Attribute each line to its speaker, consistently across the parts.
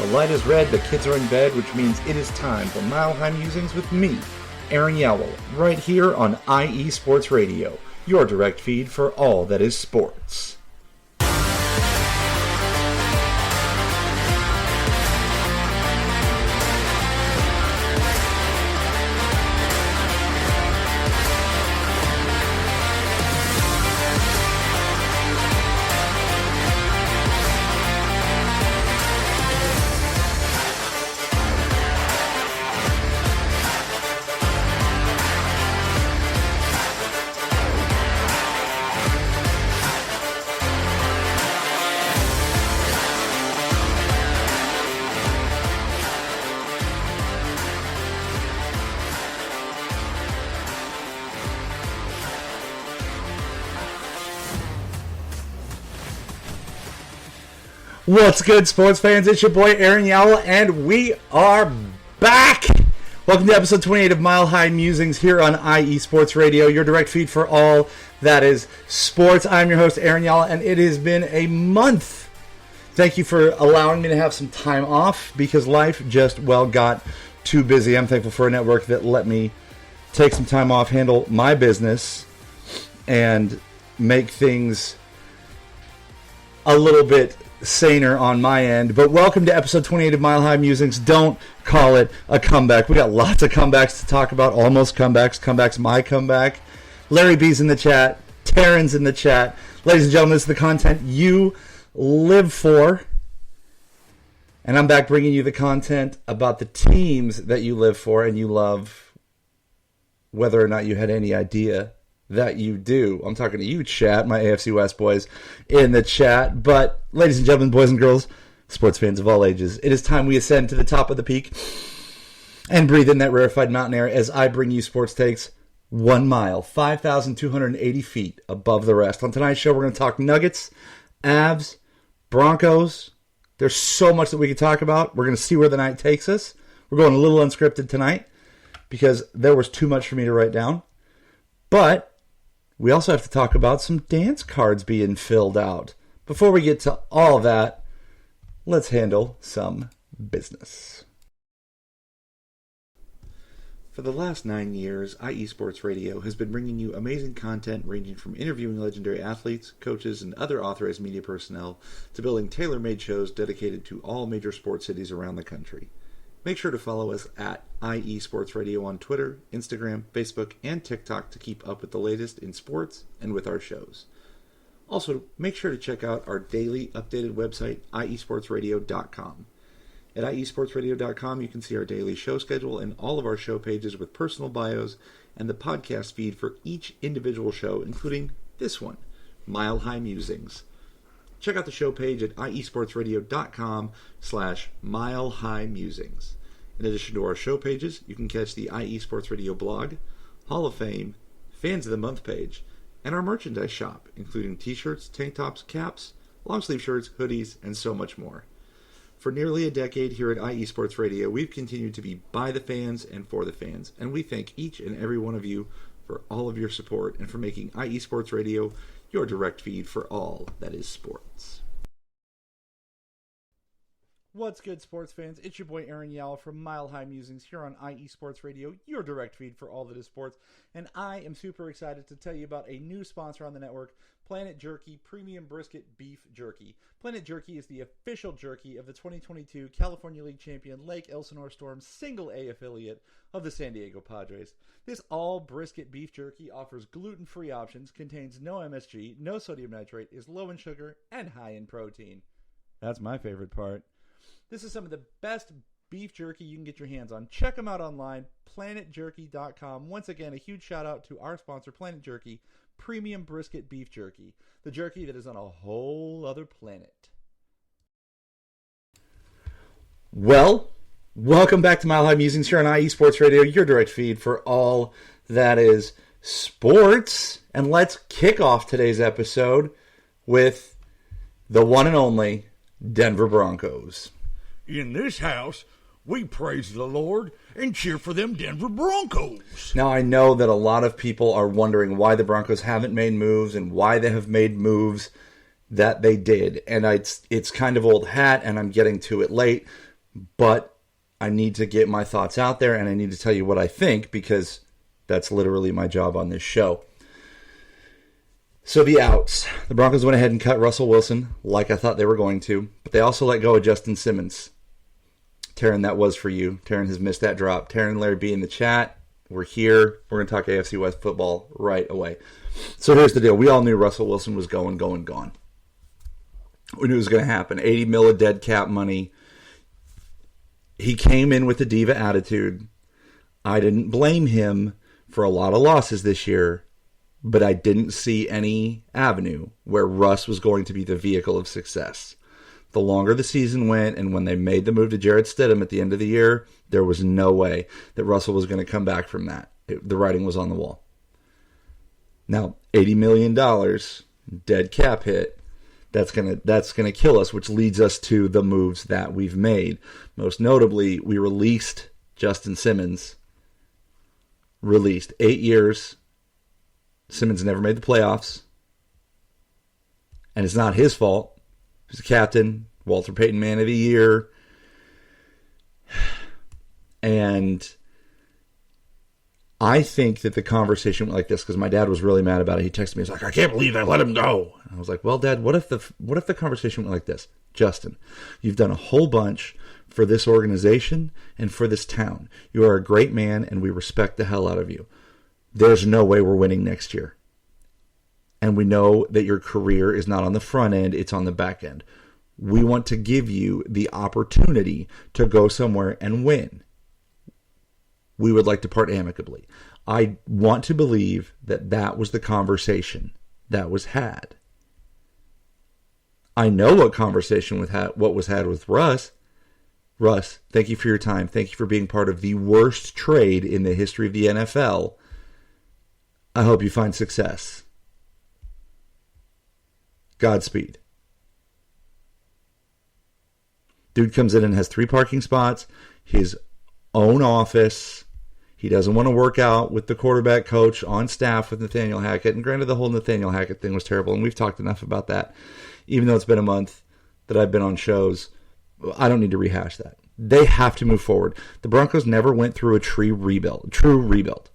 Speaker 1: The light is red, the kids are in bed, which means it is time for Mile High Musings with me, Aaron Yowell, right here on IE Sports Radio, your direct feed for all that is sports. What's good, sports fans? It's your boy Aaron Yowell, and we are back! Welcome to episode 28 of Mile High Musings here on IE Sports Radio, your direct feed for all that is sports. I'm your host, Aaron Yowell, and it has been a month. Thank you for allowing me to have some time off because life just, got too busy. I'm thankful for a network that let me take some time off, handle my business, and make things a little bit saner on my end. But welcome to episode 28 of Mile High Musings. Don't call it a comeback. We got lots of comebacks to talk about. Almost comebacks. Comeback's my comeback. Larry B's in the chat. Taryn's in the chat. Ladies and gentlemen, this is the content you live for. And I'm back bringing you the content about the teams that you live for and you love, whether or not you had any idea that you do. I'm talking to you, chat, my AFC West boys in the chat. But, ladies and gentlemen, boys and girls, sports fans of all ages, it is time we ascend to the top of the peak and breathe in that rarefied mountain air as I bring you sports takes 1 mile, 5,280 feet above the rest. On tonight's show, we're going to talk Nuggets, Avs, Broncos. There's so much that we could talk about. We're going to see where the night takes us. We're going a little unscripted tonight because there was too much for me to write down. But we also have to talk about some dance cards being filled out. Before we get to all that, let's handle some business. For the last 9 years, IE Sports Radio has been bringing you amazing content ranging from interviewing legendary athletes, coaches, and other authorized media personnel to building tailor-made shows dedicated to all major sports cities around the country. Make sure to follow us at IE Sports Radio on Twitter, Instagram, Facebook, and TikTok to keep up with the latest in sports and with our shows. Also, make sure to check out our daily updated website, iesportsradio.com. At iesportsradio.com, you can see our daily show schedule and all of our show pages with personal bios and the podcast feed for each individual show, including this one, Mile High Musings. Check out the show page at iesportsradio.com/Mile High Musings. In addition to our show pages, you can catch the IE Sports Radio blog, Hall of Fame, Fans of the Month page, and our merchandise shop, including t-shirts, tank tops, caps, long sleeve shirts, hoodies, and so much more. For nearly a decade here at IE Sports Radio, we've continued to be by the fans and for the fans, and we thank each and every one of you for all of your support and for making IE Sports Radio your direct feed for all that is sports. What's good, sports fans? It's your boy Aaron Yowell from Mile High Musings here on IE Sports Radio, your direct feed for all that is sports. And I am super excited to tell you about a new sponsor on the network, Planet Jerky Premium Brisket Beef Jerky. Planet Jerky is the official jerky of the 2022 California League champion Lake Elsinore Storm's Single A affiliate of the San Diego Padres. This all brisket beef jerky offers gluten-free options, contains no MSG, no sodium nitrate, is low in sugar, and high in protein. That's my favorite part. This is some of the best beef jerky you can get your hands on. Check them out online, planetjerky.com. Once again, a huge shout out to our sponsor, Planet Jerky, Premium Brisket Beef Jerky, the jerky that is on a whole other planet. Well, welcome back to Mile High Musings here on IE Sports Radio, your direct feed for all that is sports. And let's kick off today's episode with the one and only Denver Broncos.
Speaker 2: In this house, we praise the Lord and cheer for them Denver Broncos.
Speaker 1: Now, I know that a lot of people are wondering why the Broncos haven't made moves and why they have made moves that they did. And it's kind of old hat, and I'm getting to it late. but I need to get my thoughts out there, and I need to tell you what I think, because that's literally my job on this show. So the outs. The Broncos went ahead and cut Russell Wilson like I thought they were going to, but they also let go of Justin Simmons. Taryn, that was for you. Taryn has missed that drop. Taryn, Larry B in the chat. We're here. We're going to talk AFC West football right away. So here's the deal. We all knew Russell Wilson was gone. We knew it was going to happen. 80 mil of dead cap money. He came in with a diva attitude. I didn't blame him for a lot of losses this year, but I didn't see any avenue where Russ was going to be the vehicle of success. The longer the season went, and when they made the move to Jarrett Stidham at the end of the year, there was no way that Russell was going to come back from that. The writing was on the wall. Now, $80 million, dead cap hit, that's gonna kill us, which leads us to the moves that we've made. Most notably, we released Justin Simmons. Released 8 years. Simmons never made the playoffs. And it's not his fault. He's a captain, Walter Payton Man of the Year. And I think that the conversation went like this, because my dad was really mad about it. He texted me. He's like, I can't believe they let him go. And I was like, well, Dad, what if the conversation went like this? Justin, you've done a whole bunch for this organization and for this town. You are a great man, and we respect the hell out of you. There's no way we're winning next year. And we know that your career is not on the front end, it's on the back end. We want to give you the opportunity to go somewhere and win. We would like to part amicably. I want to believe that that was the conversation that was had. I know what conversation what was had with Russ. Russ, thank you for your time. Thank you for being part of the worst trade in the history of the NFL. I hope you find success. Godspeed. Dude comes in and has 3 parking spots, his own office. He doesn't want to work out with the quarterback coach on staff with Nathaniel Hackett. And granted, the whole Nathaniel Hackett thing was terrible, and we've talked enough about that. Even though it's been a month that I've been on shows, I don't need to rehash that. They have to move forward. The Broncos never went through a true rebuild.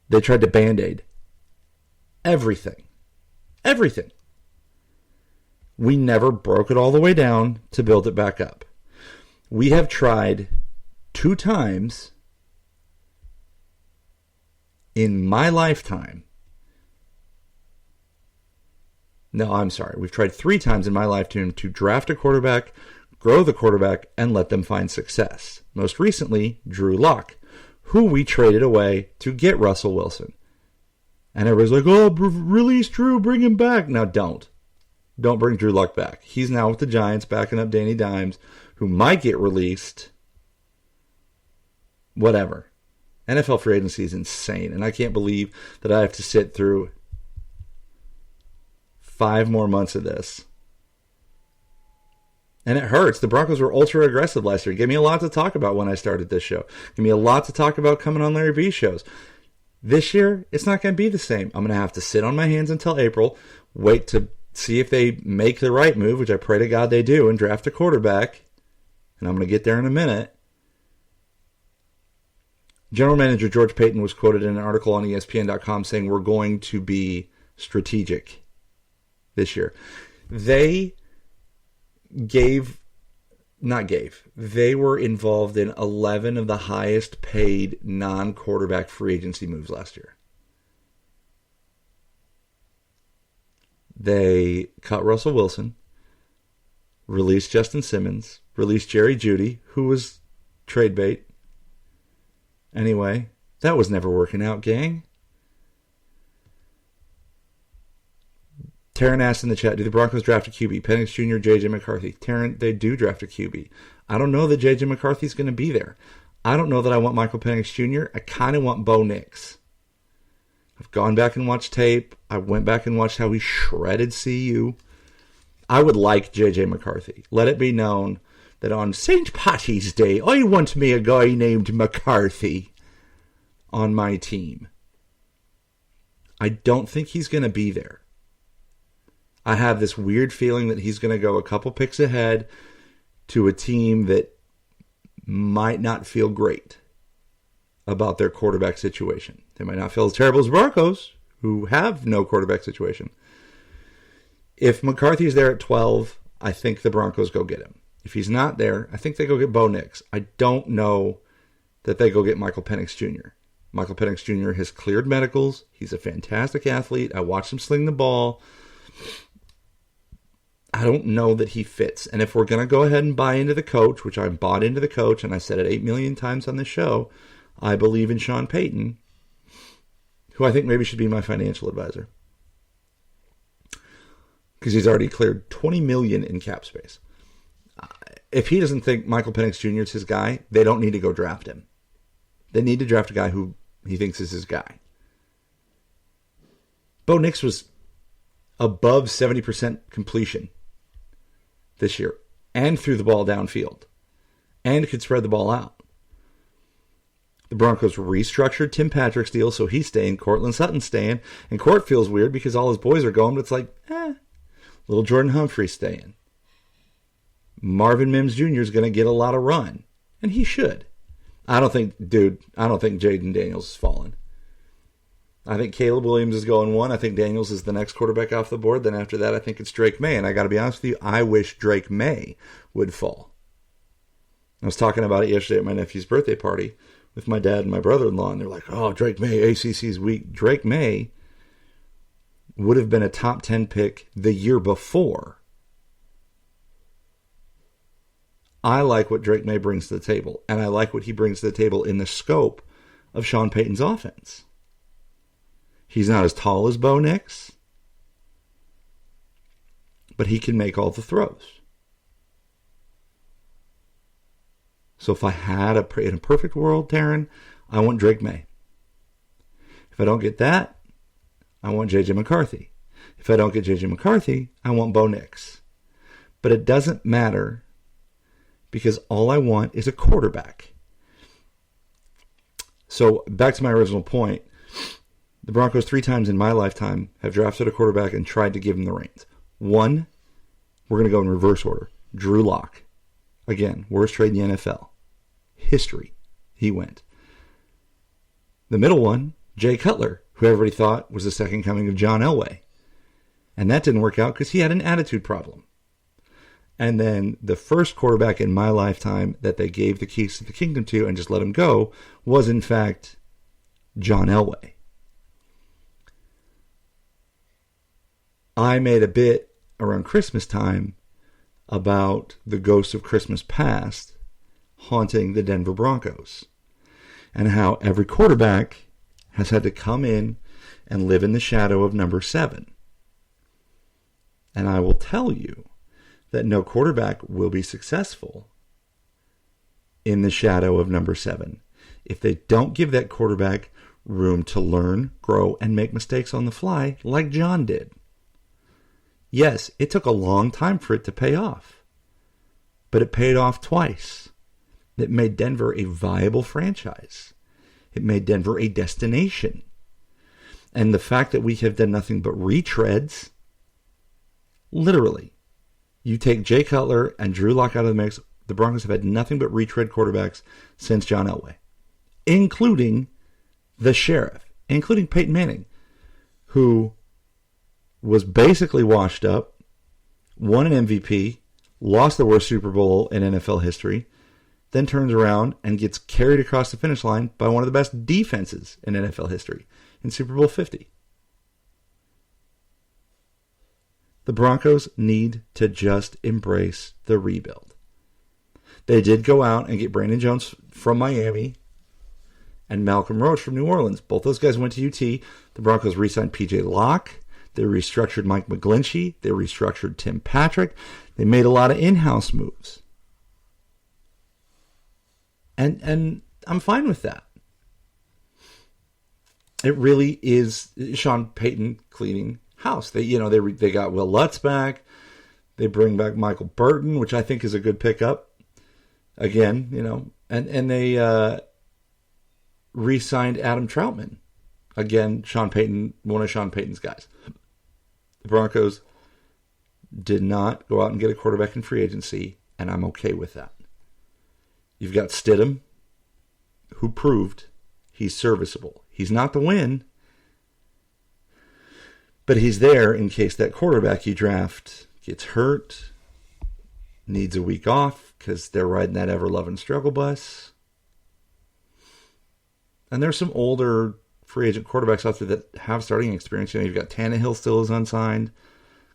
Speaker 1: They tried to Band-Aid everything. Everything. We never broke it all the way down to build it back up. We have tried 2 times in my lifetime. No, I'm sorry. We've tried 3 times in my lifetime to draft a quarterback, grow the quarterback, and let them find success. Most recently, Drew Lock, who we traded away to get Russell Wilson. And everybody's like, oh, release Drew, bring him back. Now, don't. Don't bring Drew Luck back. He's now with the Giants, backing up Danny Dimes, who might get released. Whatever. NFL free agency is insane, and I can't believe that I have to sit through 5 more months of this. And it hurts. The Broncos were ultra aggressive last year. Gave me a lot to talk about when I started this show. Gave me a lot to talk about coming on Larry B shows. This year, it's not going to be the same. I'm going to have to sit on my hands until April, wait to see if they make the right move, which I pray to God they do, and draft a quarterback. And I'm going to get there in a minute. General Manager George Payton was quoted in an article on ESPN.com saying we're going to be strategic this year. They were involved in 11 of the highest paid non-quarterback free agency moves last year. They cut Russell Wilson, released Justin Simmons, released Jerry Jeudy, who was trade bait. Anyway, that was never working out, gang. Taryn asked in the chat, do the Broncos draft a QB? Penix Jr., J.J. McCarthy. Taryn, they do draft a QB. I don't know that J.J. McCarthy's going to be there. I don't know that I want Michael Penix Jr. I kind of want Bo Nix. I've gone back and watched tape. I went back and watched how he shredded CU. I would like J.J. McCarthy. Let it be known that on St. Patty's Day, I want me a guy named McCarthy on my team. I don't think he's going to be there. I have this weird feeling that he's going to go a couple picks ahead to a team that might not feel great about their quarterback situation. They might not feel as terrible as Broncos, who have no quarterback situation. If McCarthy's there at 12, I think the Broncos go get him. If he's not there, I think they go get Bo Nix. I don't know that they go get Michael Penix Jr. Michael Penix Jr. has cleared medicals. He's a fantastic athlete. I watched him sling the ball. I don't know that he fits. And if we're going to go ahead and buy into the coach, which I bought into the coach, and I said it 8 million times on this show, I believe in Sean Payton, who I think maybe should be my financial advisor. Because he's already cleared $20 million in cap space. If he doesn't think Michael Penix Jr. is his guy, they don't need to go draft him. They need to draft a guy who he thinks is his guy. Bo Nix was above 70% completion this year and threw the ball downfield and could spread the ball out. The Broncos restructured Tim Patrick's deal, so he's staying. Cortland Sutton's staying. And Court feels weird because all his boys are going, but it's like, little Jordan Humphrey's staying. Marvin Mims Jr. is going to get a lot of run, and he should. I don't think Jaden Daniels is falling. I think Caleb Williams is going 1. I think Daniels is the next quarterback off the board. Then after that, I think it's Drake May. And I got to be honest with you, I wish Drake May would fall. I was talking about it yesterday at my nephew's birthday party with my dad and my brother-in-law, and they're like, oh, Drake May, ACC's weak. Drake May would have been a top 10 pick the year before. I like what Drake May brings to the table, and I like what he brings to the table in the scope of Sean Payton's offense. He's not as tall as Bo Nix, but he can make all the throws. So if I had in a perfect world, Taryn, I want Drake May. If I don't get that, I want J.J. McCarthy. If I don't get J.J. McCarthy, I want Bo Nix. But it doesn't matter because all I want is a quarterback. So back to my original point, the Broncos 3 times in my lifetime have drafted a quarterback and tried to give him the reins. 1, we're going to go in reverse order. Drew Lock. Again, worst trade in the NFL. History. He went. The middle one, Jay Cutler, who everybody thought was the second coming of John Elway. And that didn't work out because he had an attitude problem. And then the first quarterback in my lifetime that they gave the keys to the kingdom to and just let him go was, in fact, John Elway. I made a bit around Christmas time about the ghosts of Christmas past haunting the Denver Broncos and how every quarterback has had to come in and live in the shadow of number 7. And I will tell you that no quarterback will be successful in the shadow of number 7 if they don't give that quarterback room to learn, grow, and make mistakes on the fly like John did. Yes, it took a long time for it to pay off, but it paid off twice. It made Denver a viable franchise. It made Denver a destination. And the fact that we have done nothing but retreads, literally, you take Jay Cutler and Drew Lock out of the mix, the Broncos have had nothing but retread quarterbacks since John Elway, including the sheriff, including Peyton Manning, who was basically washed up, won an MVP, lost the worst Super Bowl in NFL history, then turns around and gets carried across the finish line by one of the best defenses in NFL history in Super Bowl 50. The Broncos need to just embrace the rebuild. They did go out and get Brandon Jones from Miami and Malcolm Roach from New Orleans. Both those guys went to UT. The Broncos re-signed P.J. Locke. They restructured Mike McGlinchey. They restructured Tim Patrick. They made a lot of in-house moves. And I'm fine with that. It really is Sean Payton cleaning house. They got Will Lutz back. They bring back Michael Burton, which I think is a good pickup. Again, and they re-signed Adam Troutman. Again, Sean Payton, one of Sean Payton's guys. The Broncos did not go out and get a quarterback in free agency, and I'm okay with that. You've got Stidham, who proved he's serviceable. He's not the win, but he's there in case that quarterback you draft gets hurt, needs a week off because they're riding that ever-loving struggle bus. And there's some older free agent quarterbacks out there that have starting experience. You've got Tannehill still is unsigned.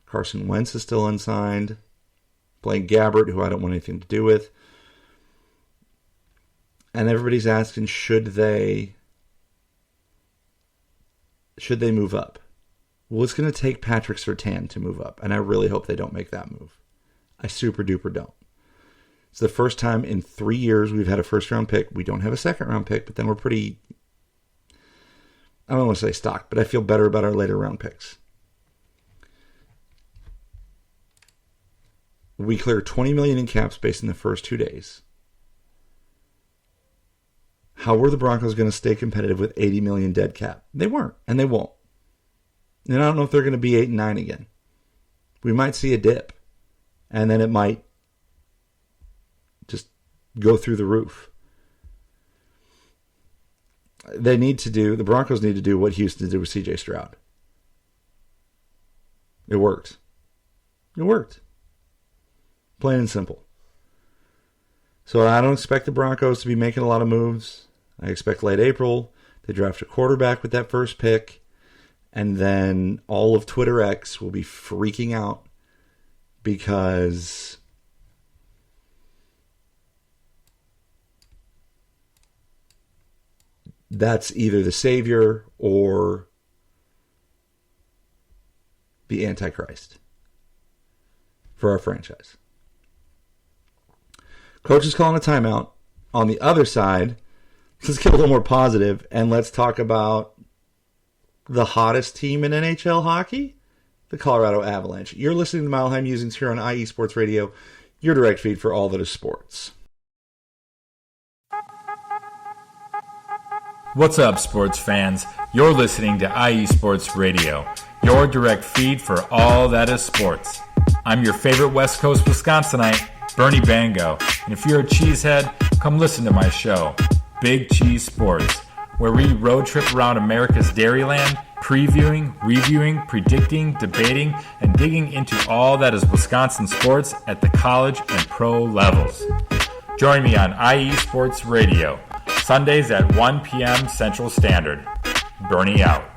Speaker 1: Carson Wentz is still unsigned. Blaine Gabbert, who I don't want anything to do with. And everybody's asking, should they move up? Well, it's going to take Patrick Surtain to move up, and I really hope they don't make that move. I super duper don't. It's the first time in 3 years we've had a first-round pick. We don't have a second-round pick, but then we're pretty, I don't want to say stocked, but I feel better about our later-round picks. We cleared $20 million in cap space in the first 2 days. How were the Broncos going to stay competitive with $80 million dead cap? They weren't, and they won't. And I don't know if they're going to be 8-9 again. We might see a dip, and then it might just go through the roof. The Broncos need to do what Houston did with C.J. Stroud. It worked. It worked. Plain and simple. So I don't expect the Broncos to be making a lot of moves. I expect late April they draft a quarterback with that first pick. And then all of Twitter X will be freaking out because that's either the savior or the Antichrist for our franchise. Coach is calling a timeout. On the other side, let's get a little more positive and let's talk about the hottest team in NHL hockey, the Colorado Avalanche. You're listening to Mile High Musings here on IE Sports Radio, your direct feed for all that is sports.
Speaker 3: What's up, sports fans? You're listening to IE Sports Radio, your direct feed for all that is sports. I'm your favorite West Coast Wisconsinite, Bernie Bango, and if you're a cheesehead, come listen to my show, Big Cheese Sports, where we road trip around America's Dairyland, previewing, reviewing, predicting, debating, and digging into all that is Wisconsin sports at the college and pro levels. Join me on IE Sports Radio, Sundays at 1 p.m. Central Standard. Bernie out.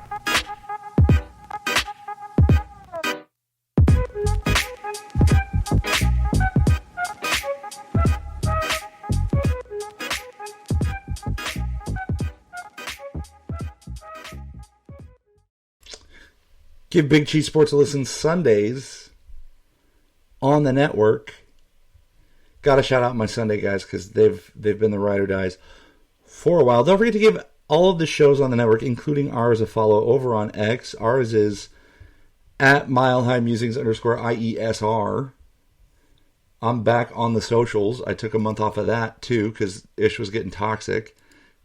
Speaker 1: Give Big Cheese Sports a listen Sundays on the network. Got to shout out my Sunday guys because they've been the ride or dies for a while. Don't forget to give all of the shows on the network, including ours, a follow over on X. Ours is at Mile High Musings _IESR. I'm back on the socials. I took a month off of that too because Ish was getting toxic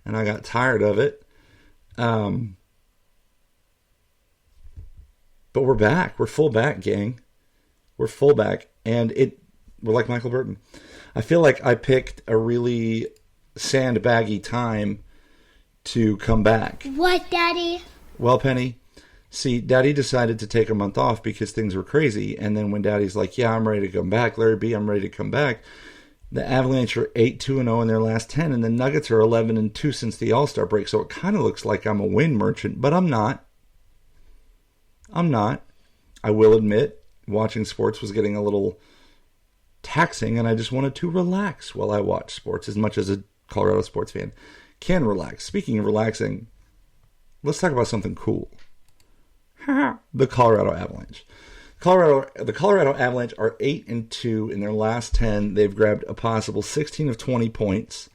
Speaker 1: and I got tired of it. But we're back. We're full back, gang. We're full back. And we're like Michael Burton. I feel like I picked a really sandbaggy time to come back.
Speaker 4: What, Daddy?
Speaker 1: Well, Penny, see, Daddy decided to take a month off because things were crazy. And then when Daddy's like, yeah, I'm ready to come back. Larry B, I'm ready to come back. The Avalanche are 8-2-0 in their last 10. And the Nuggets are 11-2 since the All-Star break. So it kind of looks like I'm a win merchant. But I'm not. I will admit, watching sports was getting a little taxing, and I just wanted to relax while I watched sports as much as a Colorado sports fan can relax. Speaking of relaxing, let's talk about something cool. The Colorado Avalanche. The Colorado Avalanche are 8-2 in their last 10. They've grabbed a possible 16 of 20 points.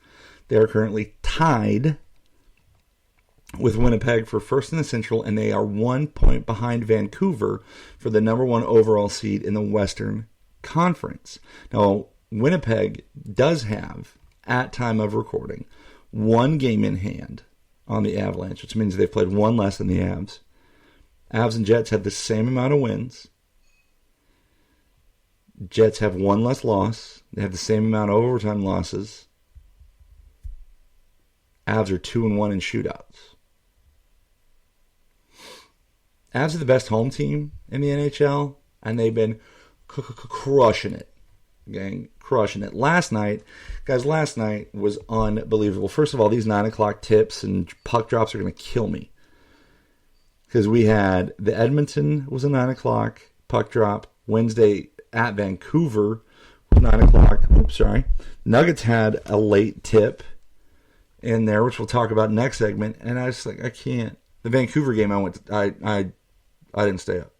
Speaker 1: They are currently tied with Winnipeg for first in the Central, and they are 1 point behind Vancouver for the number 1 overall seed in the Western Conference. Now, Winnipeg does have, at time of recording, 1 game in hand on the Avalanche, which means they've played 1 less than the Avs. Avs and Jets have the same amount of wins. Jets have 1 less loss. They have the same amount of overtime losses. Avs are 2-1 in shootouts. Avs are the best home team in the NHL, and they've been crushing it. Gang, crushing it. Last night was unbelievable. First of all, these 9 o'clock tips and puck drops are going to kill me. Because we had the Edmonton was a 9 o'clock puck drop. Wednesday at Vancouver was 9 o'clock. Oops, sorry. Nuggets had a late tip in there, which we'll talk about next segment. And I was like, I can't. The Vancouver game, I didn't stay up.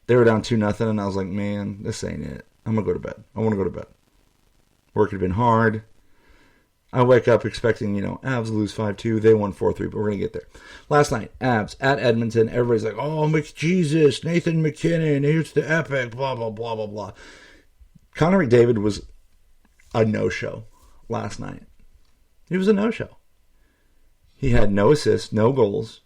Speaker 1: They were down 2-0, and I was like, man, this ain't it. I'm going to go to bed. I want to go to bed. Work had been hard. I wake up expecting, Avs lose 5-2. They won 4-3, but we're going to get there. Last night, Avs at Edmonton. Everybody's like, oh, McJesus, Nathan McKinnon, here's the epic, blah, blah, blah, blah, blah. Connor McDavid was a no-show last night. He was a no-show. He had no assists, no goals.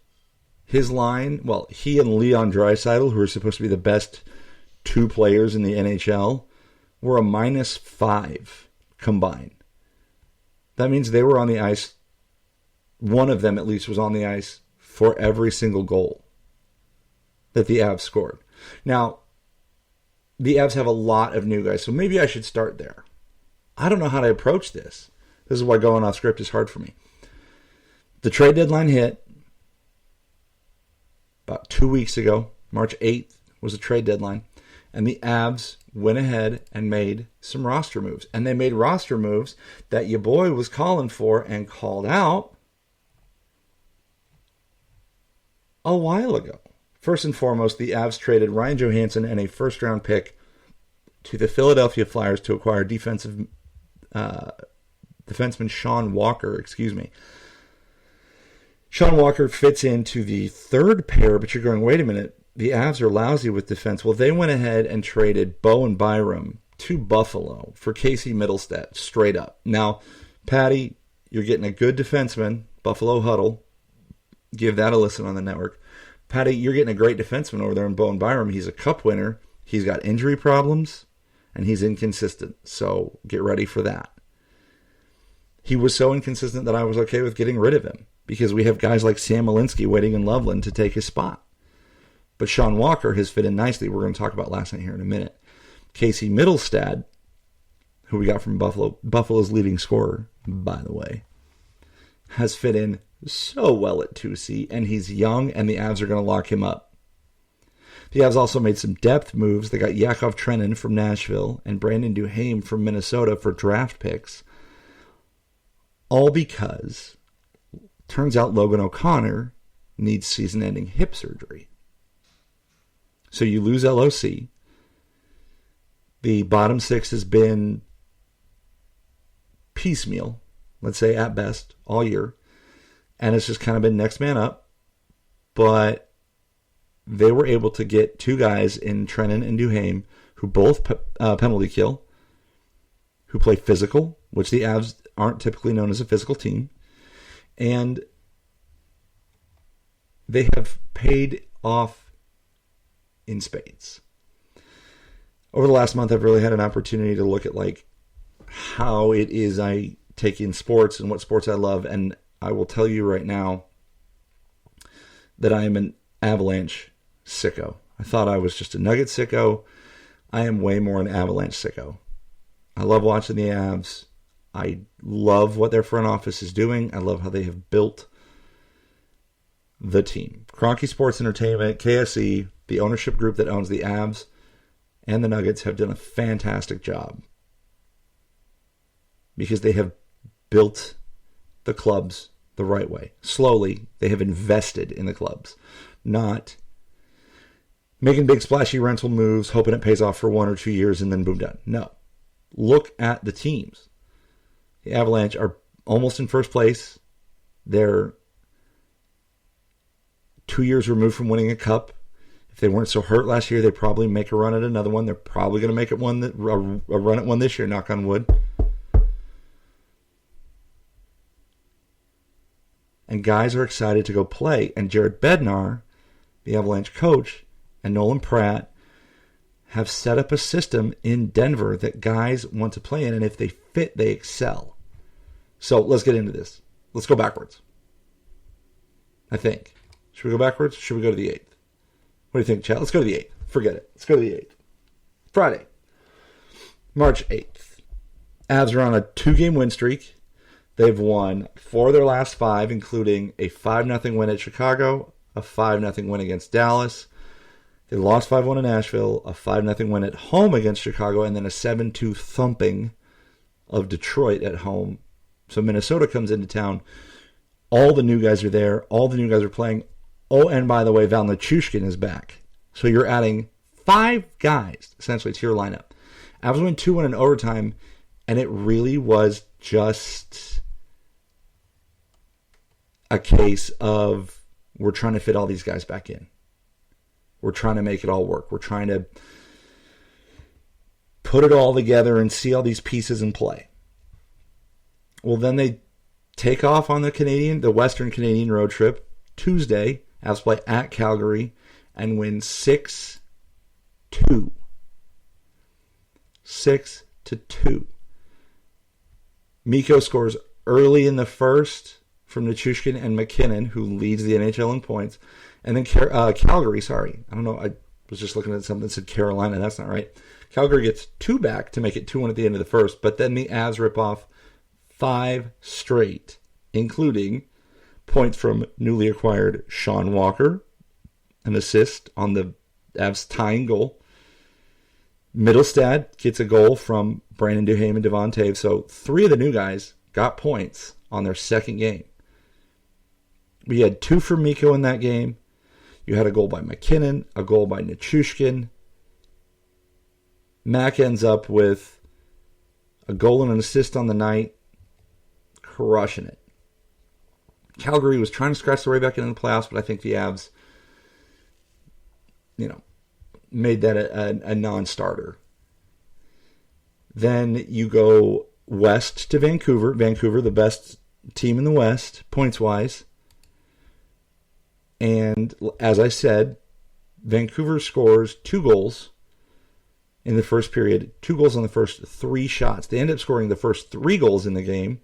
Speaker 1: His line, well, he and Leon Draisaitl, who are supposed to be the best two players in the NHL, were a -5 combined. That means they were on the ice. One of them, at least, was on the ice for every single goal that the Avs scored. Now, the Avs have a lot of new guys, so maybe I should start there. I don't know how to approach this. This is why going off script is hard for me. The trade deadline hit about 2 weeks ago. March 8th was the trade deadline. And the Avs went ahead and made some roster moves. And they made roster moves that your boy was calling for and called out a while ago. First and foremost, the Avs traded Ryan Johansson and a first-round pick to the Philadelphia Flyers to acquire defenseman Sean Walker. Sean Walker fits into the third pair, but you're going, wait a minute. The Avs are lousy with defense. Well, they went ahead and traded Bowen Byram to Buffalo for Casey Middlestat, straight up. Now, Patty, you're getting a good defenseman, Buffalo Huddle. Give that a listen on the network. Patty, you're getting a great defenseman over there in Bowen Byram. He's a cup winner. He's got injury problems, and he's inconsistent. So get ready for that. He was so inconsistent that I was okay with getting rid of him because we have guys like Sam Malinsky waiting in Loveland to take his spot. But Sean Walker has fit in nicely. We're going to talk about last night here in a minute. Casey Middlestat, who we got from Buffalo, Buffalo's leading scorer, by the way, has fit in so well at 2C, and he's young, and the Avs are going to lock him up. The Avs also made some depth moves. They got Yakov Trenin from Nashville and Brandon Duhaime from Minnesota for draft picks, all because turns out Logan O'Connor needs season-ending hip surgery. So you lose LOC. The bottom six has been piecemeal, let's say at best, all year. And it's just kind of been next man up. But they were able to get two guys in Trenin and Duhaime who both penalty kill, who play physical, which the Avs aren't typically known as a physical team. And they have paid off in spades. Over the last month, I've really had an opportunity to look at how it is I take in sports and what sports I love, and I will tell you right now that I am an Avalanche sicko. I thought I was just a Nugget sicko. I am way more an Avalanche sicko. I love watching the Avs. I love what their front office is doing. I love how they have built the team. Kroenke Sports Entertainment, KSE, the ownership group that owns the Avs and the Nuggets, have done a fantastic job because they have built the clubs the right way. Slowly, they have invested in the clubs, not making big splashy rental moves, hoping it pays off for 1 or 2 years and then boom, done. No. Look at the teams. The Avalanche are almost in first place. They're 2 years removed from winning a cup. If they weren't so hurt last year, they'd probably make a run at another one. They're probably going to make it a run at one this year, knock on wood. And guys are excited to go play. And Jared Bednar, the Avalanche coach, and Nolan Pratt have set up a system in Denver that guys want to play in. And if they fit, they excel. So let's get into this. Let's go backwards. I think. Should we go backwards? Should we go to the 8th? What do you think, Chad? Let's go to the 8th. Forget it. Let's go to the 8th. Friday, March 8th. Avs are on a 2-game win streak. They've won 4 of their last 5, including a 5-0 win at Chicago, a 5-0 win against Dallas. They lost 5-1 in Nashville, a 5-0 win at home against Chicago, and then a 7-2 thumping of Detroit at home. So Minnesota comes into town. All the new guys are there. All the new guys are playing. Oh, and by the way, Val Nichushkin is back. So you're adding 5 guys, essentially, to your lineup. Avs win 2-1 in overtime, and it really was just a case of we're trying to fit all these guys back in. We're trying to make it all work. We're trying to put it all together and see all these pieces in play. Well, then they take off on the Western Canadian road trip Tuesday. Avs play at Calgary and win 6-2. 6-2. Mikko scores early in the first from Nichushkin and McKinnon, who leads the NHL in points. And then Calgary, I don't know, I was just looking at something that said Carolina. That's not right. Calgary gets 2 back to make it 2-1 at the end of the first, but then the Avs rip off 5 straight, including points from newly acquired Sean Walker, an assist on the Avs tying goal. Middlestad gets a goal from Brandon Duhaime and Devon Toews. So 3 of the new guys got points on their second game. We had 2 from Mikko in that game. You had a goal by McKinnon, a goal by Nichushkin. Mac ends up with a goal and an assist on the night, crushing it. Calgary was trying to scratch their way back into the playoffs, but I think the Avs, made that a non-starter. Then you go west to Vancouver. Vancouver, the best team in the West, points-wise. And as I said, Vancouver scores 2 goals in the first period, 2 goals on the first 3 shots. They end up scoring the first 3 goals in the game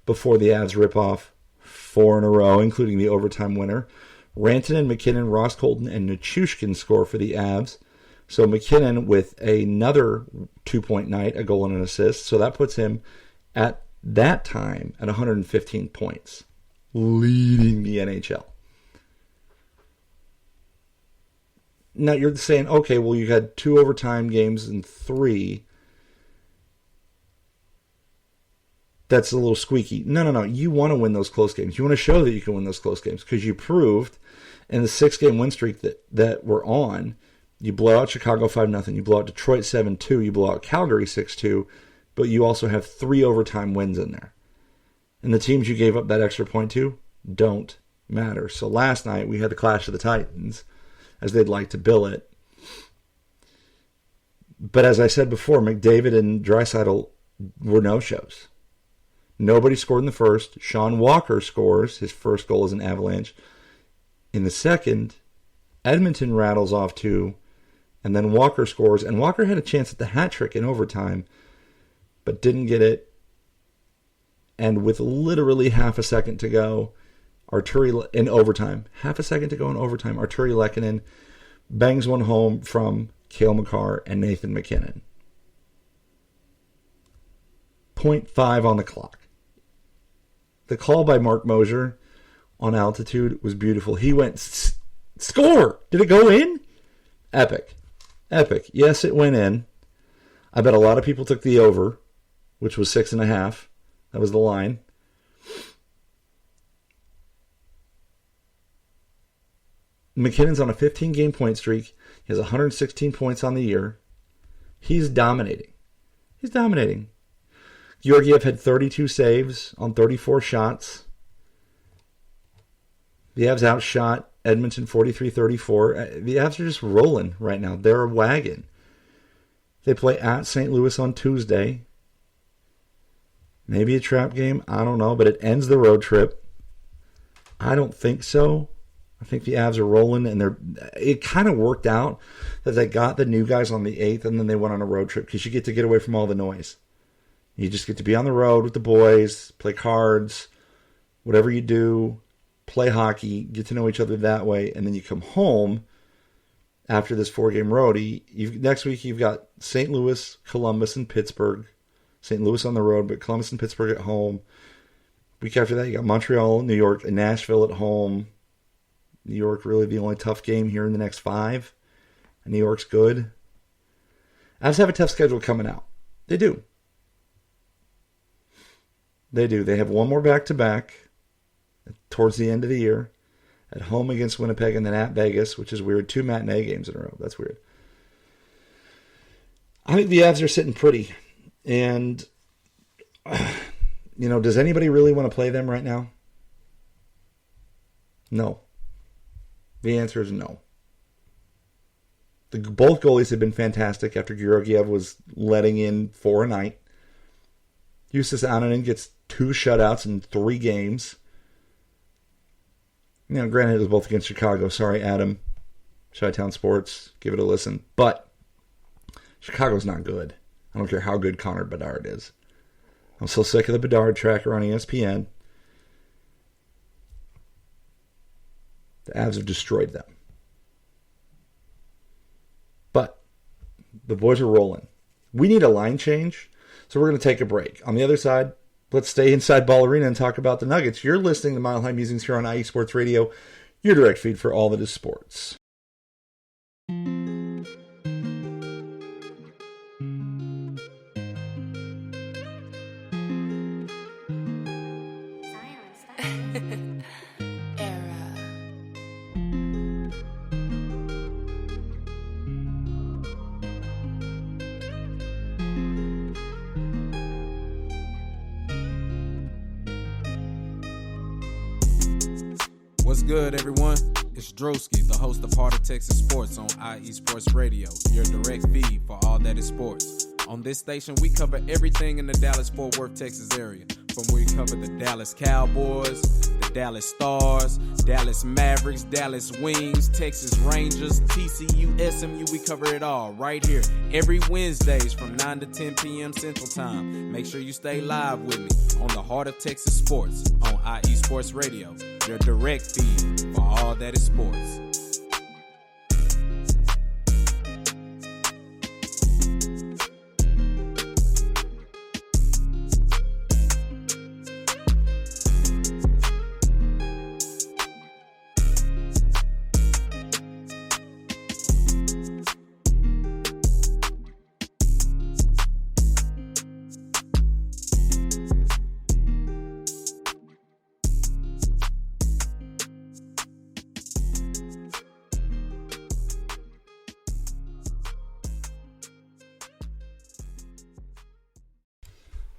Speaker 1: before the Avs rip off 4 in a row, including the overtime winner. Rantanen, McKinnon, Ross Colton, and Nichushkin score for the Avs. So McKinnon with another 2-point night, a goal and an assist. So that puts him at that time at 115 points, leading the NHL. Now you're saying, okay, well, you had 2 overtime games and 3. That's a little squeaky. No. You want to win those close games. You want to show that you can win those close games because you proved in the 6-game win streak that we're on, you blow out Chicago 5-0, you blow out Detroit 7-2, you blow out Calgary 6-2, but you also have 3 overtime wins in there. And the teams you gave up that extra point to don't matter. So last night we had the Clash of the Titans, as they'd like to bill it. But as I said before, McDavid and Draisaitl were no-shows. Nobody scored in the first. Sean Walker scores his first goal as an Avalanche. In the second, Edmonton rattles off 2, and then Walker scores. And Walker had a chance at the hat trick in overtime, but didn't get it. And with literally half a second to go, Artturi in overtime, Artturi Lehkonen bangs one home from Cale Makar and Nathan McKinnon. 0.5 on the clock. The call by Mark Mosier on altitude was beautiful. He went, score! Did it go in? Epic. Yes, it went in. I bet a lot of people took the over, which was 6.5. That was the line. McKinnon's on a 15-game point streak. He has 116 points on the year. He's dominating. Georgiev had 32 saves on 34 shots. The Avs outshot Edmonton 43-34. The Avs are just rolling right now. They're a wagon. They play at St. Louis on Tuesday. Maybe a trap game. I don't know, but it ends the road trip. I don't think so. I think the Avs are rolling, and it kind of worked out that they got the new guys on the 8th, and then they went on a road trip because you get to get away from all the noise. You just get to be on the road with the boys, play cards, whatever you do, play hockey, get to know each other that way, and then you come home after this 4-game road. Next week you've got St. Louis, Columbus, and Pittsburgh. St. Louis on the road, but Columbus and Pittsburgh at home. Week after that you got Montreal, New York, and Nashville at home. New York really the only tough game here in the next 5. And New York's good. Avs have a tough schedule coming out. They do. They do. They have one more back-to-back towards the end of the year. At home against Winnipeg and then at Vegas, which is weird. 2 matinee games in a row. That's weird. I think the Avs are sitting pretty. And, does anybody really want to play them right now? No. The answer is no. Both goalies have been fantastic after Georgiev was letting in 4 a night. Justus Annunen gets 2 shutouts in 3 games. Granted, it was both against Chicago. Sorry, Adam. Chi-Town Sports. Give it a listen. But Chicago's not good. I don't care how good Connor Bedard is. I'm so sick of the Bedard tracker on ESPN. The Avs have destroyed them. But the boys are rolling. We need a line change, so we're going to take a break. On the other side, let's stay inside Ball Arena and talk about the Nuggets. You're listening to Mile High Musings here on IE Sports Radio, your direct feed for all that is sports.
Speaker 4: What's good, everyone? It's Drewski, the host of Heart of Texas Sports on IE Sports Radio, your direct feed for all that is sports. On this station, we cover everything in the Dallas-Fort Worth, Texas area. From we cover the Dallas Cowboys, the Dallas Stars, Dallas Mavericks, Dallas Wings, Texas Rangers, TCU, SMU, we cover it all right here every Wednesdays from 9 to 10 p.m. Central Time. Make sure you stay live with me on the Heart of Texas Sports on IE Sports Radio, your direct feed for all that is sports.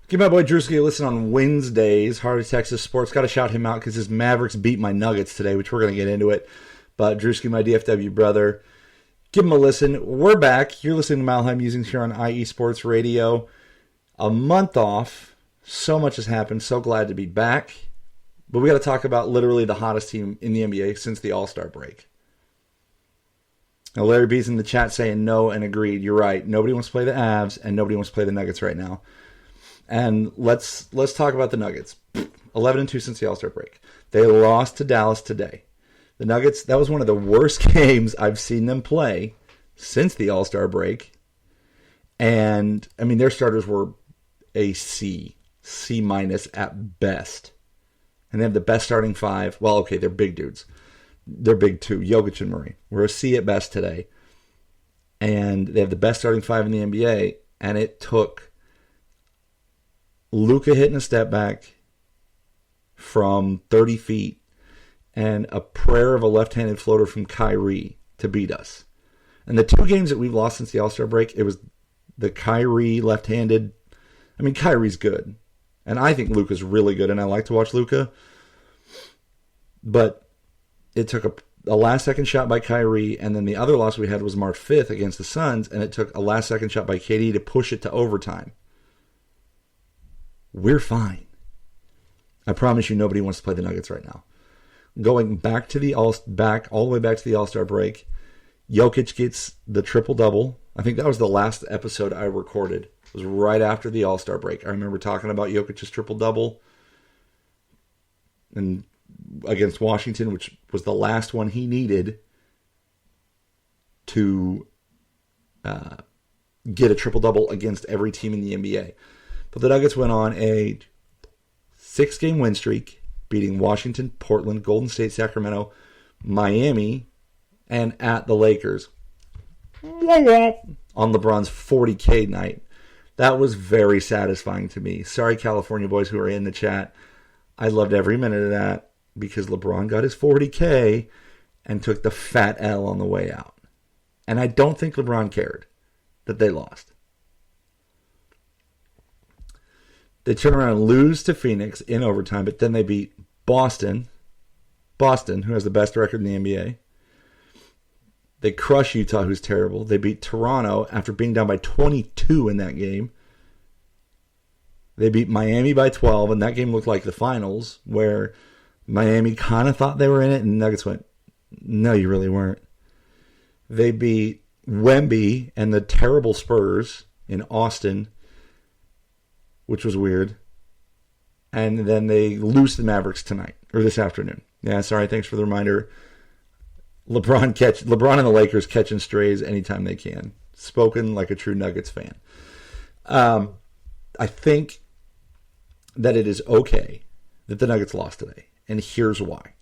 Speaker 1: Give my boy Drewski a listen on Wednesdays, Heart of Texas Sports. Got to shout him out because his Mavericks beat my Nuggets today, which we're going to get into it. But Drewski, my DFW brother, give him a listen. We're back. You're listening to Mile High Musings here on IE Sports Radio. A month off. So much has happened. So glad to be back. But we got to talk about literally the hottest team in the NBA since the All-Star break. Now, Larry B's in the chat saying no and agreed. You're right. Nobody wants to play the Avs and nobody wants to play the Nuggets right now. And let's talk about the Nuggets. 11-2 since the All-Star break. They lost to Dallas today. The Nuggets, that was one of the worst games I've seen them play since the All-Star break. And, I mean, their starters were a C minus at best. And they have the best starting 5. Well, okay, they're big dudes. They're big too. Jokic and Murray. We're a C at best today. And they have the best starting 5 in the NBA. And it took Luka hitting a step back from 30 feet and a prayer of a left-handed floater from Kyrie to beat us. And the 2 games that we've lost since the All-Star break, it was the Kyrie left-handed. I mean, Kyrie's good. And I think Luka's really good, and I like to watch Luka. But it took a last-second shot by Kyrie, and then the other loss we had was March 5th against the Suns, and it took a last-second shot by KD to push it to overtime. We're fine. I promise you nobody wants to play the Nuggets right now. Going back to all the way back to the All-Star break, Jokic gets the triple-double. I think that was the last episode I recorded was right after the All-Star break. I remember talking about Jokic's triple-double and against Washington, which was the last one he needed to get a triple-double against every team in the NBA. But the Nuggets went on a 6-game win streak, beating Washington, Portland, Golden State, Sacramento, Miami, and at the Lakers on LeBron's 40K night. That was very satisfying to me. Sorry, California boys who are in the chat. I loved every minute of that because LeBron got his 40K and took the fat L on the way out. And I don't think LeBron cared that they lost. They turn around and lose to Phoenix in overtime, but then they beat Boston, who has the best record in the NBA. They crush Utah, who's terrible. They beat Toronto after being down by 22 in that game. They beat Miami by 12, and that game looked like the finals, where Miami kind of thought they were in it, and Nuggets went, no, you really weren't. They beat Wemby and the terrible Spurs in Austin, which was weird. And then they lose the Mavericks tonight, or this afternoon. Yeah, sorry, thanks for the reminder. LeBron and the Lakers catching strays anytime they can. Spoken like a true Nuggets fan. I think that it is okay that the Nuggets lost today. And here's why.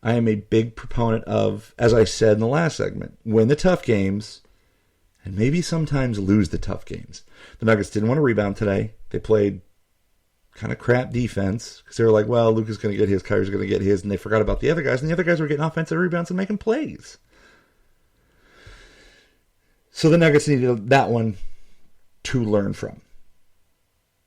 Speaker 1: I am a big proponent of, as I said in the last segment, win the tough games and maybe sometimes lose the tough games. The Nuggets didn't want to rebound today. They played kind of crap defense because they were like, well, Luka's going to get his, Kyrie's going to get his, and they forgot about the other guys, and the other guys were getting offensive rebounds and making plays. So the Nuggets needed that one to learn from.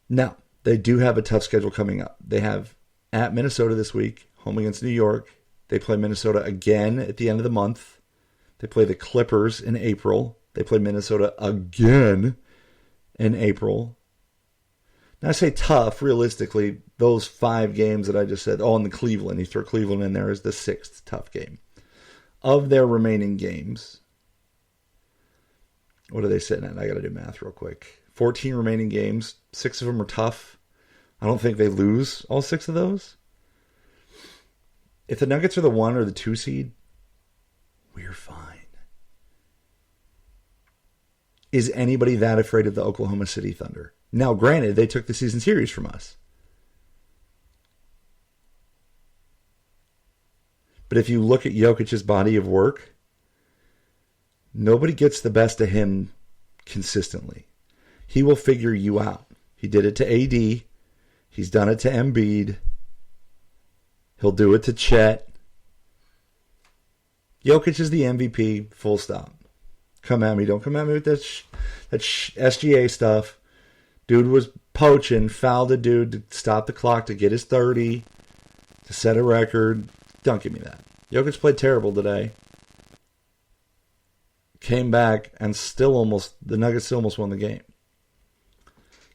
Speaker 1: Now, they do have a tough schedule coming up. They have at Minnesota this week, home against New York. They play Minnesota again at the end of the month. They play the Clippers in April. They play Minnesota again in April. Now, I say tough, realistically, those 5 games that I just said, and the Cleveland, you throw Cleveland in there, is the 6th tough game. Of their remaining games, what are they sitting at? I got to do math real quick. 14 remaining games, 6 of them are tough. I don't think they lose all 6 of those. If the Nuggets are the 1 or the 2 seed, we're fine. Is anybody that afraid of the Oklahoma City Thunder? Now, granted, they took the season series from us. But if you look at Jokic's body of work, nobody gets the best of him consistently. He will figure you out. He did it to AD. He's done it to Embiid. He'll do it to Chet. Jokic is the MVP, full stop. Come at me. Don't come at me with that SGA stuff. Dude was poaching, fouled a dude to stop the clock to get his 30, to set a record. Don't give me that. Jokic played terrible today. Came back and the Nuggets still almost won the game.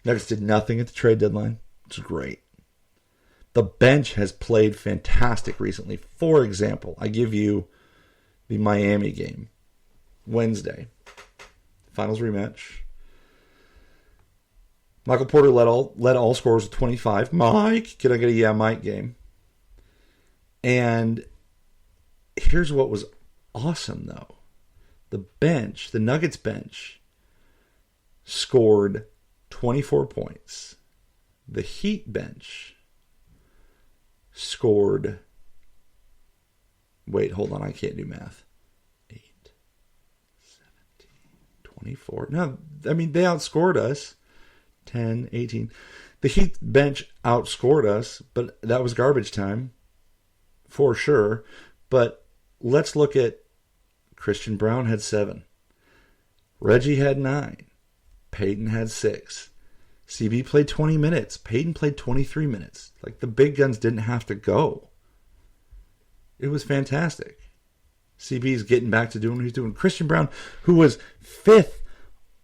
Speaker 1: Nuggets did nothing at the trade deadline, which is great. The bench has played fantastic recently. For example, I give you the Miami game, Wednesday, finals rematch. Michael Porter led all scorers with 25. Mike, can I get a yeah, Mike game? And here's what was awesome, though. The Nuggets bench, scored 24 points. The Heat bench scored... Wait, hold on, I can't do math. 8, 17, 24. No, I mean, they outscored us. 10, 18. The Heat bench outscored us, but that was garbage time, for sure. But let's look at Christian Brown had 7. Reggie had 9. Peyton had 6. CB played 20 minutes. Peyton played 23 minutes. Like, the big guns didn't have to go. It was fantastic. CB's getting back to doing what he's doing. Christian Brown, who was 5th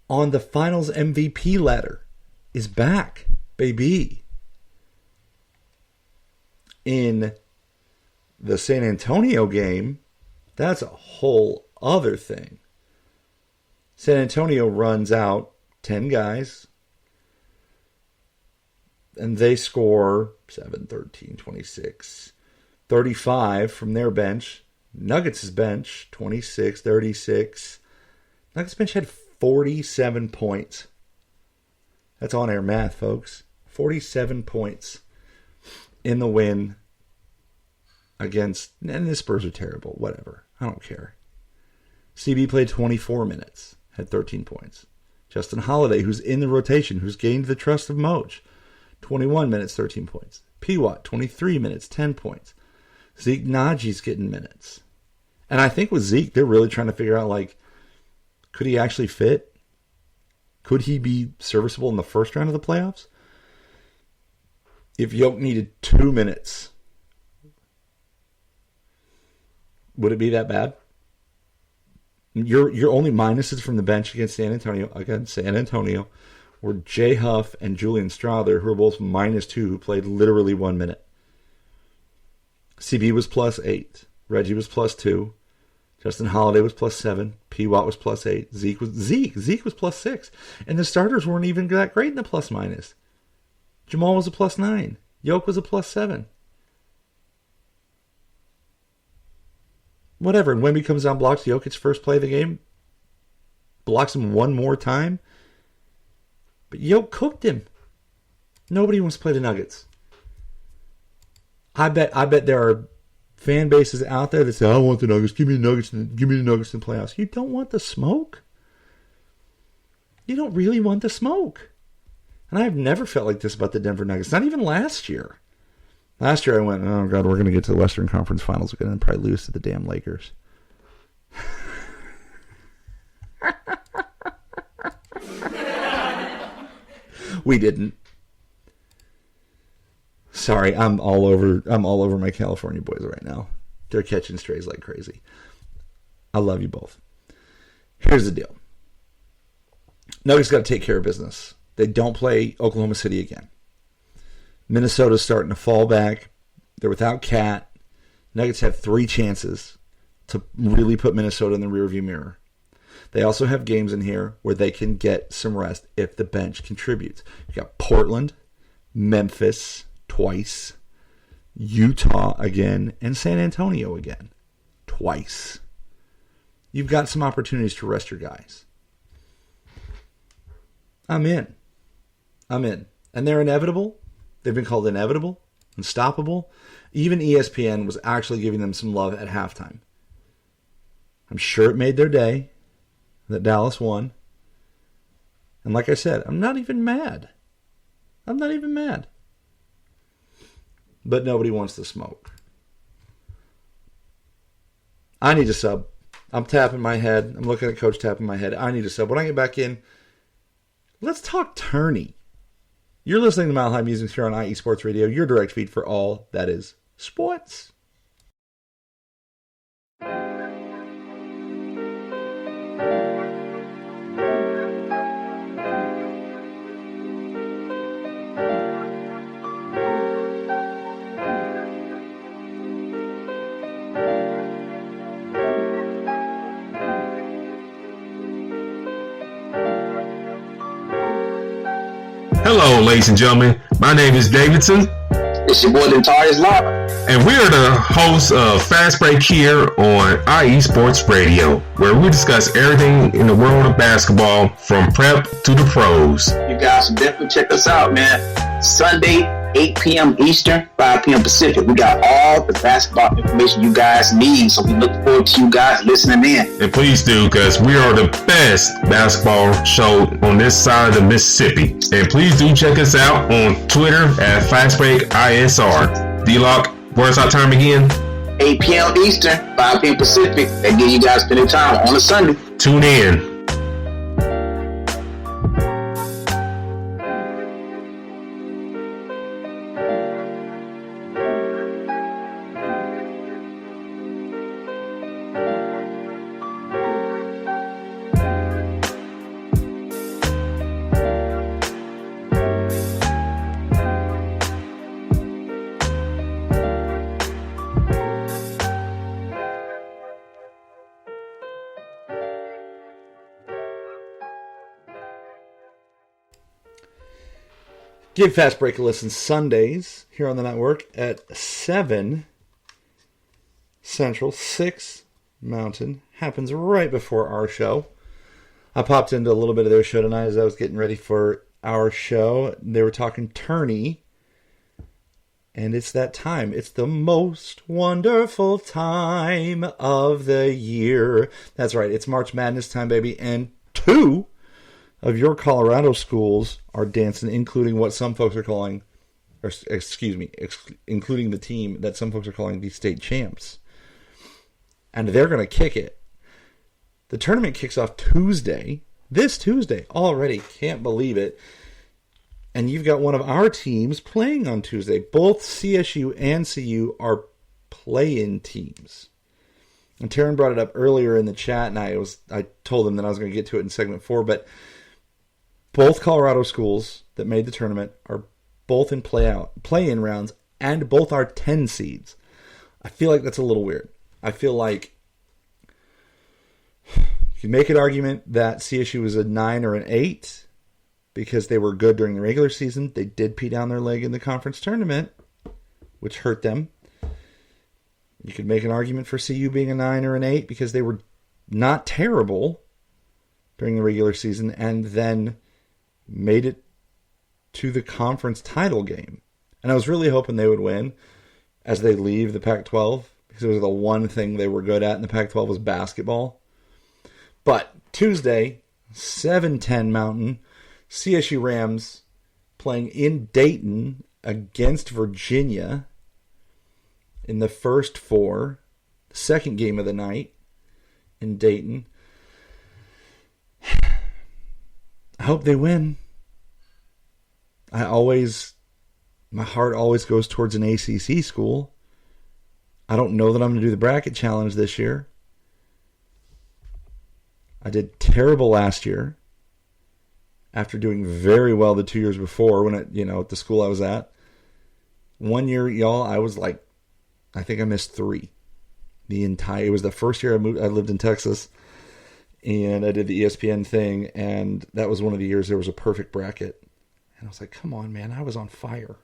Speaker 1: on the finals MVP ladder, is back, baby. In the San Antonio game, that's a whole other thing. San Antonio runs out 10 guys, And they score 7, 13, 26, 35 from their bench. Nuggets' bench, 26, 36. Nuggets' bench had 47 points. That's on-air math, folks. 47 points in the win against... And the Spurs are terrible. Whatever. I don't care. CB played 24 minutes. Had 13 points. Justin Holiday, who's in the rotation, who's gained the trust of Moj. 21 minutes, 13 points. P-Watt, 23 minutes, 10 points. Zeke Naji's getting minutes. And I think with Zeke, they're really trying to figure out, like, could he actually fit? Could he be serviceable in the first round of the playoffs? If Yoke needed 2 minutes, would it be that bad? Your only minuses from the bench against San Antonio, were Jay Huff and Julian Strawther, who are both -2, who played literally 1 minute. CB was +8. Reggie was +2. Justin Holiday was +7. P-Watt was +8. Zeke was +6. And the starters weren't even that great in the plus-minus. Jamal was a +9. Yoke was a +7. Whatever. And Wemby comes down, blocks Jokic's first play of the game. Blocks him one more time. But Yoke cooked him. Nobody wants to play the Nuggets. I bet there are fan bases out there that say, I want the Nuggets. Give me the Nuggets in the playoffs. You don't want the smoke. You don't really want the smoke. And I've never felt like this about the Denver Nuggets. Not even last year. Last year I went, oh God, we're going to get to the Western Conference Finals again and probably lose to the damn Lakers. We didn't. Sorry, I'm all over my California boys right now. They're catching strays like crazy. I love you both. Here's the deal. Nuggets got to take care of business. They don't play Oklahoma City again. Minnesota's starting to fall back. They're without Cat. Nuggets have 3 chances to really put Minnesota in the rearview mirror. They also have games in here where they can get some rest if the bench contributes. You got Portland, Memphis twice, Utah again, and San Antonio again twice. You've got some opportunities to rest your guys. I'm in. And they're inevitable. They've been called inevitable, unstoppable. Even ESPN was actually giving them some love at halftime. I'm sure it made their day that Dallas won. And like I said, I'm not even mad. But nobody wants the smoke. I need a sub. I'm tapping my head. I'm looking at Coach tapping my head. I need a sub. When I get back in, let's talk tourney. You're listening to Mile High Musings here on IE Sports Radio, your direct feed for all that is sports.
Speaker 5: Hello, ladies and gentlemen. My name is Davidson.
Speaker 6: It's your boy, Dentarius Lava.
Speaker 5: And we are the hosts of Fast Break here on IE Sports Radio, where we discuss everything in the world of basketball from prep to the pros.
Speaker 6: You guys should definitely check us out, man. Sunday, 8 p.m. Eastern, 5 p.m. Pacific. We got all the basketball information you guys need, so we look forward to you guys listening in.
Speaker 5: And please do, because we are the best basketball show on this side of the Mississippi. And please do check us out on Twitter at FastBreakISR. D-Lock, where's our time again?
Speaker 6: 8 p.m. Eastern, 5 p.m. Pacific. That give you guys plenty of time on a Sunday.
Speaker 5: Tune in.
Speaker 1: Give Fast Break a listen Sundays here on the network at 7 Central, 6 Mountain. Happens right before our show. I popped into a little bit of their show tonight as I was getting ready for our show. They were talking tourney. And it's that time. It's the most wonderful time of the year. That's right. It's March Madness time, baby. And 2 of your Colorado schools are dancing, including what some folks are calling, or excuse me, including the team that some folks are calling the state champs. And they're going to kick it. The tournament kicks off Tuesday. This Tuesday already. Can't believe it. And you've got one of our teams playing on Tuesday. Both CSU and CU are play-in teams. And Taryn brought it up earlier in the chat, and I told them that I was going to get to it in segment 4, but both Colorado schools that made the tournament are both in play-in rounds, and both are 10 seeds. I feel like that's a little weird. I feel like you can make an argument that CSU is a 9 or an 8, because they were good during the regular season. They did pee down their leg in the conference tournament, which hurt them. You could make an argument for CU being a 9 or an 8 because they were not terrible during the regular season and then made it to the conference title game. And I was really hoping they would win as they leave the Pac-12 because it was the one thing they were good at in the Pac-12 was basketball. But Tuesday, 7:10 Mountain, CSU Rams playing in Dayton against Virginia in the first 4. Second game of the night in Dayton. I hope they win. My heart always goes towards an ACC school. I don't know that I'm going to do the bracket challenge this year. I did terrible last year. After doing very well the 2 years before when at the school I was at. One year, y'all, I was like, I think I missed 3. It was the first year I lived in Texas, and I did the ESPN thing, and that was one of the years there was a perfect bracket. And I was like, come on, man, I was on fire.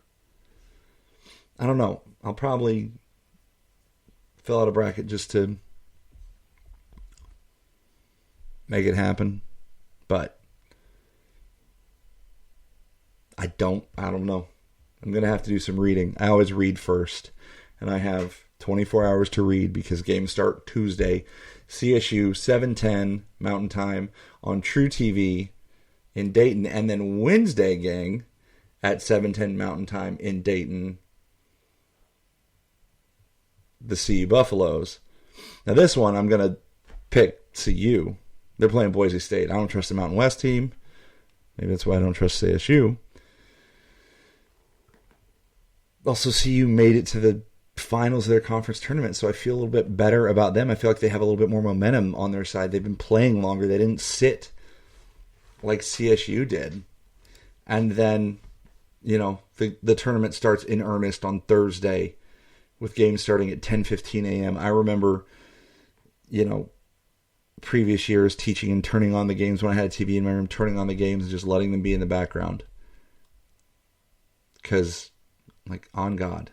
Speaker 1: I don't know. I'll probably fill out a bracket just to make it happen. But I don't know. I'm going to have to do some reading. I always read first. And I have 24 hours to read because games start Tuesday. CSU, 7:10 Mountain Time on True TV in Dayton. And then Wednesday, gang, at 7:10 Mountain Time in Dayton, the CU Buffaloes. Now this one, I'm going to pick CU. They're playing Boise State. I don't trust the Mountain West team. Maybe that's why I don't trust CSU. Also, CU made it to the finals of their conference tournament, so I feel a little bit better about them. I feel like they have a little bit more momentum on their side. They've been playing longer. They didn't sit like CSU did. And then, the tournament starts in earnest on Thursday with games starting at 10:15 a.m. I remember, previous years teaching and turning on the games when I had a TV in my room, turning on the games and just letting them be in the background. Because, on God,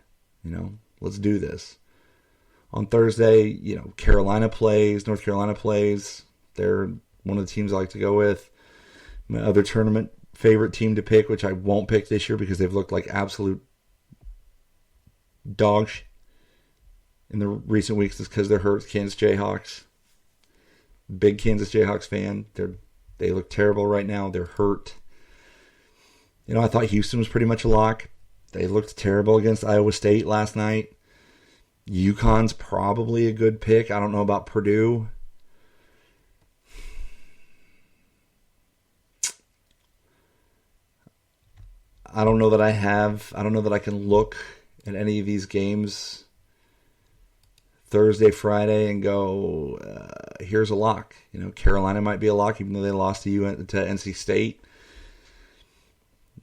Speaker 1: let's do this. On Thursday, North Carolina plays. They're one of the teams I like to go with. My other tournament favorite team to pick, which I won't pick this year because they've looked like absolute dogs in the recent weeks, is because they're hurt. Kansas Jayhawks. Big Kansas Jayhawks fan. They look terrible right now. They're hurt. I thought Houston was pretty much a lock. They looked terrible against Iowa State last night. UConn's probably a good pick. I don't know about Purdue. I don't know that I can look at any of these games Thursday, Friday and go, here's a lock. Carolina might be a lock even though they lost to NC State.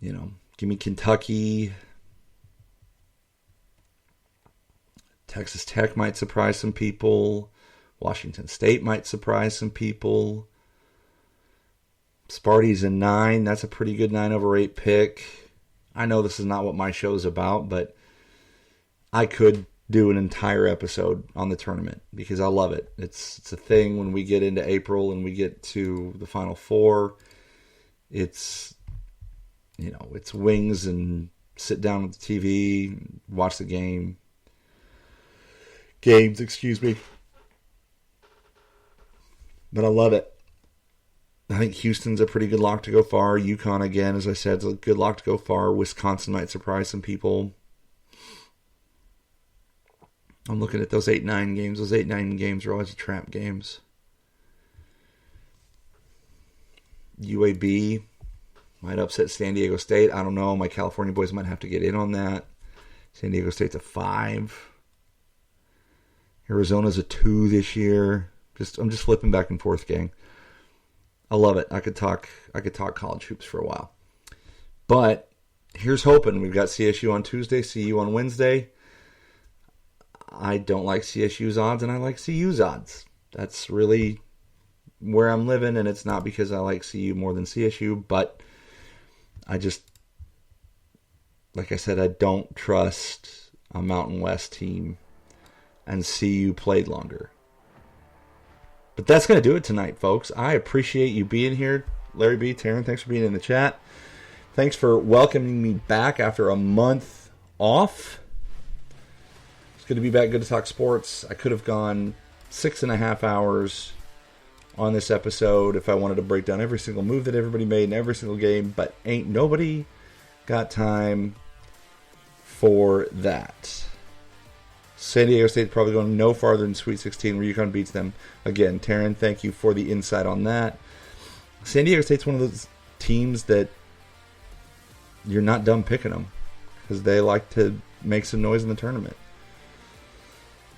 Speaker 1: Give me Kentucky. Texas Tech might surprise some people. Washington State might surprise some people. Sparty's a 9. That's a pretty good 9/8 pick. I know this is not what my show is about, but I could do an entire episode on the tournament because I love it. It's a thing when we get into April and we get to the Final Four. It's, it's wings and sit down with the TV, watch the games, excuse me. But I love it. I think Houston's a pretty good lock to go far. UConn, again, as I said, is a good lock to go far. Wisconsin might surprise some people. I'm looking at those 8-9 games. Those 8-9 games are always trap games. UAB might upset San Diego State. I don't know. My California boys might have to get in on that. San Diego State's a 5. Arizona's a 2 this year. I'm just flipping back and forth, gang. I love it. I could talk college hoops for a while. But here's hoping. We've got CSU on Tuesday, CU on Wednesday. I don't like CSU's odds, and I like CU's odds. That's really where I'm living, and it's not because I like CU more than CSU, but I just, like I said, I don't trust a Mountain West team, and CU played longer. But that's going to do it tonight, folks. I appreciate you being here. Larry B, Taryn, thanks for being in the chat. Thanks for welcoming me back after a month off. It's good to be back. Good to talk sports. I could have gone 6.5 hours on this episode if I wanted to break down every single move that everybody made in every single game, but ain't nobody got time for that. San Diego State's probably going no farther than Sweet 16 where UConn beats them. Again, Taryn, thank you for the insight on that. San Diego State's one of those teams that you're not done picking them because they like to make some noise in the tournament.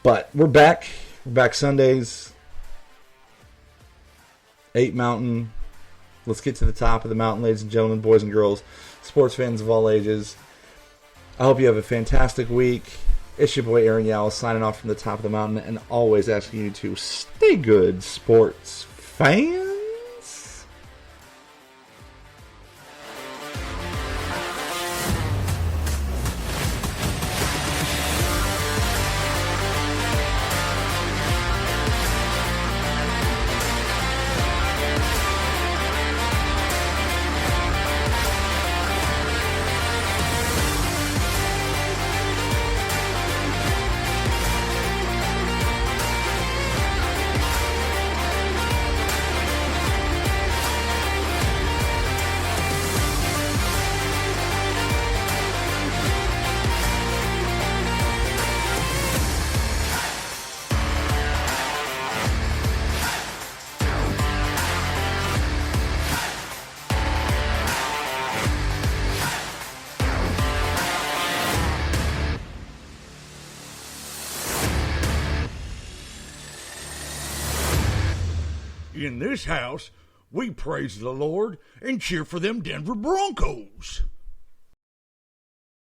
Speaker 1: But we're back. We're back Sundays. 8 Mountain. Let's get to the top of the mountain, ladies and gentlemen, boys and girls, sports fans of all ages. I hope you have a fantastic week. It's your boy Aaron Yowell signing off from the top of the mountain and always asking you to stay good, sports fans.
Speaker 2: In this house, we praise the Lord and cheer for them Denver Broncos.